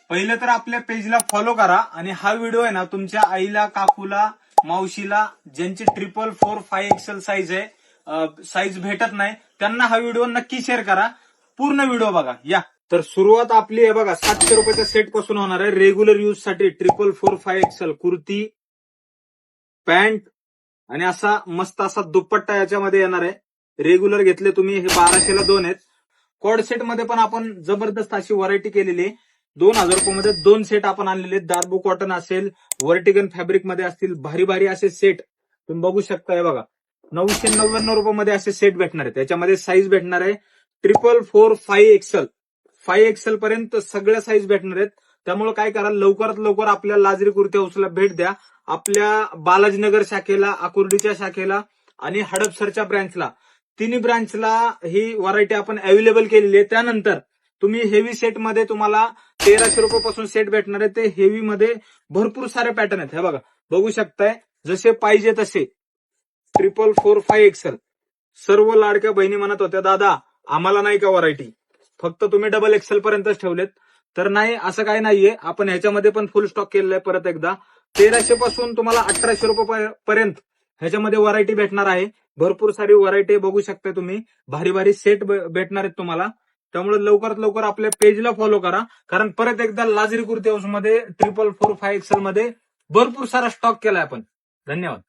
पहिलं तर आपल्या पेजला फॉलो करा आणि हा व्हिडिओ आहे ना तुमच्या आईला, काकूला, मावशीला ज्यांची 444-5XL साईज आहे, साईज भेटत नाही त्यांना हा व्हिडिओ नक्की शेअर करा. पूर्ण व्हिडिओ बघा. या तर सुरुवात आपली आहे बघा 700 रुपयाच्या सेट पासून होणार आहे. रेग्युलर यूज साठी 444-5XL कुर्ती, पॅन्ट आणि असा मस्त असा दुपट्टा याच्यामध्ये येणार आहे. रेग्युलर घेतले तुम्ही हे 1200ला 2 आहेत. कॉड सेट मध्ये पण आपण जबरदस्त अशी व्हरायटी केलेली आहे. 2000 रुपयामध्ये 2 सेट आपण आणलेले आहेत. दार्बो कॉटन असेल, वर्टिगन फॅब्रिक मध्ये असतील, भारी भारी असे सेट तुम्ही बघू शकता. हे बघा 999 रुपयामध्ये असे सेट भेटणार आहेत. त्याच्यामध्ये साईज भेटणार आहे 444-5XL 5XL पर्यंत सगळ्या साईज भेटणार आहेत. त्यामुळे काय करा, लवकरात लवकर आपल्या लाजरी कुर्ती हाऊसला भेट द्या. आपल्या बालाजीनगर शाखेला, आकुर्डीच्या शाखेला आणि हडपसरच्या ब्रँचला, तिन्ही ब्रांचला ही व्हरायटी आपण अवेलेबल केलेली आहे. त्यानंतर तुम्ही हेवी सेट मध्ये तुम्हाला 1300 रुपयापासून सेट भेटणार आहे. ते हेवी मध्ये भरपूर सारे पॅटर्न आहेत. हे बघा बघू शकताय, जसे पाहिजे तसे 444-5XL. सर्व लाडक्या बहिणी म्हणत होत्या दादा आम्हाला नाही का व्हरायटी, फक्त तुम्ही XXL पर्यंतच ठेवलेत. तर नाही, असं काही नाहीये. आपण ह्याच्यामध्ये पण फुल स्टॉक केलेला आहे. परत एकदा 1300 पासून तुम्हाला 1800 रुपयापर्यंत ह्याच्यामध्ये व्हरायटी भेटणार आहे. भरपूर सारी व्हरायटी बघू शकता तुम्ही. भारी भारी सेट भेटणार आहेत तुम्हाला. त्यामुळे लवकरात लवकर आपल्या पेजला फॉलो करा, कारण परत एकदा लाजरी कुर्ती हाऊस मध्ये 444-5XL मध्ये भरपूर सारा स्टॉक केलाय आपण. धन्यवाद.